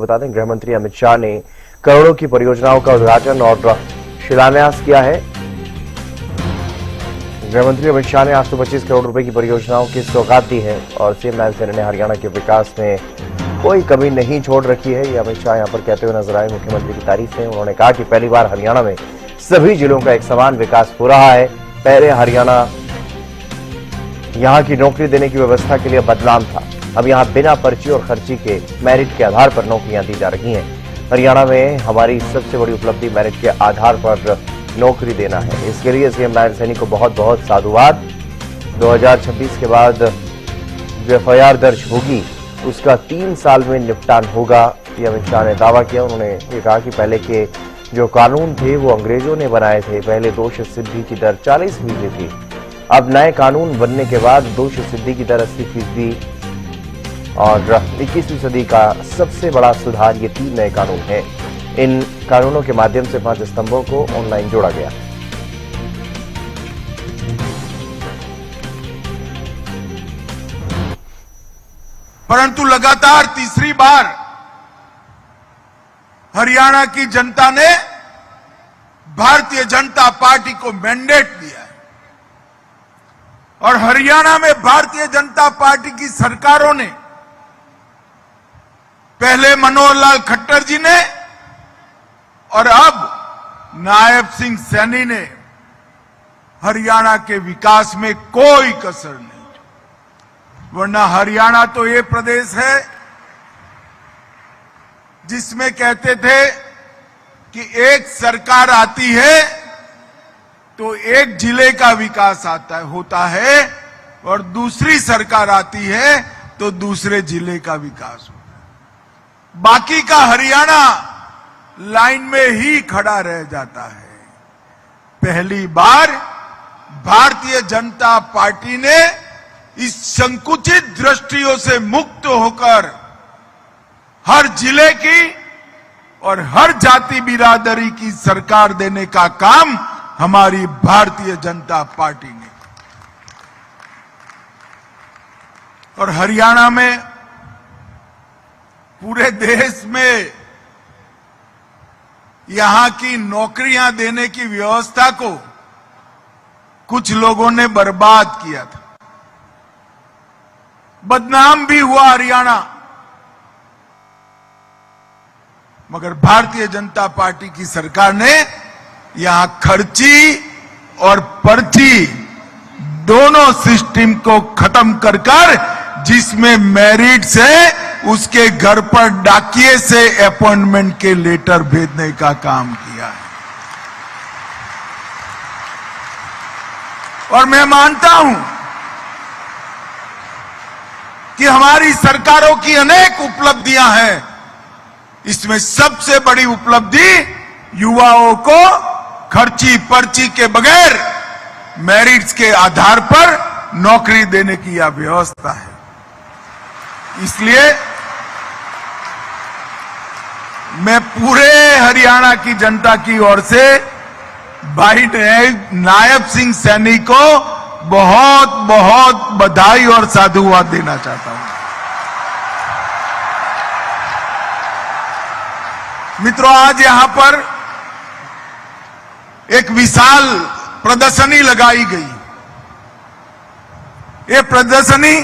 आपको बता दें, गृह मंत्री अमित शाह ने करोड़ों की परियोजनाओं का उद्घाटन और शिलान्यास किया है। गृह मंत्री अमित शाह ने 825 करोड़ रुपए की परियोजनाओं की सौगात दी है और सीएम नायब सेना ने हरियाणा के विकास में कोई कमी नहीं छोड़ रखी है, ये अमित शाह यहां पर कहते हुए नजर आए। मुख्यमंत्री की तारीफ में उन्होंने कहा कि पहली बार हरियाणा में सभी जिलों का एक समान विकास हो रहा है। पहले हरियाणा यहां की नौकरी देने की व्यवस्था के लिए बदनाम था, अब यहां बिना पर्ची और खर्ची के मेरिट के आधार पर नौकरियां दी जा रही हैं। हरियाणा में हमारी सबसे बड़ी उपलब्धि मेरिट के आधार पर नौकरी देना है। इसके लिए सीएम नायब सैनी को बहुत बहुत साधुवाद। 2026 के बाद जो एफआईआर दर्ज होगी उसका 3 साल में निपटान होगा, ये अमित शाह ने दावा किया। उन्होंने ये कहा कि पहले के जो कानून थे वो अंग्रेजों ने बनाए थे। पहले दोष सिद्धि की दर 40% थी, अब नए कानून बनने के बाद दोष सिद्धि की दर 80% और 21वीं सदी का सबसे बड़ा सुधार ये 3 नए कानून हैं। इन कानूनों के माध्यम से 5 स्तंभों को ऑनलाइन जोड़ा गया। परंतु लगातार तीसरी बार हरियाणा की जनता ने भारतीय जनता पार्टी को मैंडेट दिया है और हरियाणा में भारतीय जनता पार्टी की सरकारों ने, पहले मनोहर लाल खट्टर जी ने और अब नायब सिंह सैनी ने हरियाणा के विकास में कोई कसर नहीं, वरना हरियाणा तो ये प्रदेश है जिसमें कहते थे कि एक सरकार आती है तो एक जिले का विकास होता है और दूसरी सरकार आती है तो दूसरे जिले का विकास होता है। बाकी का हरियाणा लाइन में ही खड़ा रह जाता है। पहली बार भारतीय जनता पार्टी ने इस संकुचित दृष्टियों से मुक्त होकर हर जिले की और हर जाति बिरादरी की सरकार देने का काम हमारी भारतीय जनता पार्टी ने, और हरियाणा में पूरे देश में यहां की नौकरियां देने की व्यवस्था को कुछ लोगों ने बर्बाद किया था, बदनाम भी हुआ हरियाणा। मगर भारतीय जनता पार्टी की सरकार ने यहां खर्ची और पर्ची दोनों सिस्टम को खत्म कर जिसमें मेरिट से उसके घर पर डाकिए से अपॉइंटमेंट के लेटर भेजने का काम किया है। और मैं मानता हूं कि हमारी सरकारों की अनेक उपलब्धियां हैं, इसमें सबसे बड़ी उपलब्धि युवाओं को खर्ची पर्ची के बगैर मेरिट्स के आधार पर नौकरी देने की यह व्यवस्था है। इसलिए मैं पूरे हरियाणा की जनता की ओर से भाई नायब सिंह सैनी को बहुत बहुत बधाई और साधुवाद देना चाहता हूं। मित्रों, आज यहां पर एक विशाल प्रदर्शनी लगाई गई। ये प्रदर्शनी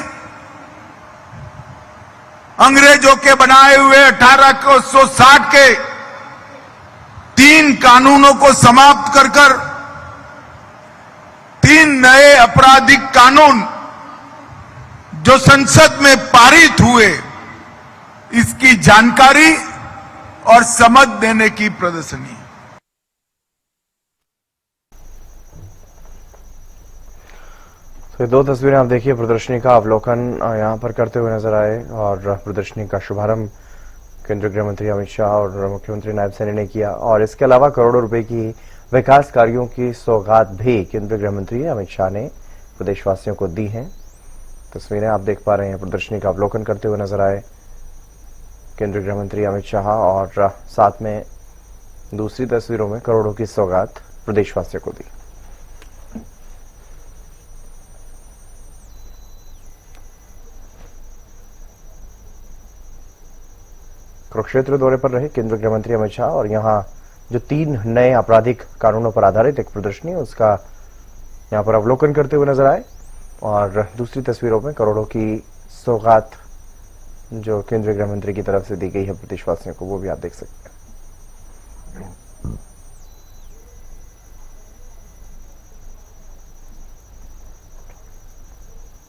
अंग्रेजों के बनाए हुए 1860 के 3 कानूनों को समाप्त कर 3 नए आपराधिक कानून जो संसद में पारित हुए, इसकी जानकारी और समझ देने की प्रदर्शनी है। तो ये 2 तस्वीरें आप देखिए, प्रदर्शनी का अवलोकन यहां पर करते हुए नजर आए और प्रदर्शनी का शुभारंभ केंद्रीय गृह मंत्री अमित शाह और मुख्यमंत्री नायब सैनी ने किया और इसके अलावा करोड़ों रुपए की विकास कार्यों की सौगात भी केंद्रीय गृह मंत्री अमित शाह ने प्रदेशवासियों को दी हैं। तस्वीरें आप देख पा रहे हैं, प्रदर्शनी का अवलोकन करते हुए नजर आए केंद्रीय गृह मंत्री अमित शाह और साथ में दूसरी तस्वीरों में करोड़ों की सौगात प्रदेशवासियों को दी। कुरुक्षेत्र दौरे पर रहे केंद्रीय गृह मंत्री अमित शाह और यहाँ जो 3 नए आपराधिक कानूनों पर आधारित एक प्रदर्शनी है उसका यहाँ पर अवलोकन करते हुए नजर आए। और दूसरी तस्वीरों में करोड़ों की सौगात जो केंद्रीय गृह मंत्री की तरफ से दी गई है प्रदेशवासियों को, वो भी आप देख सकते हैं।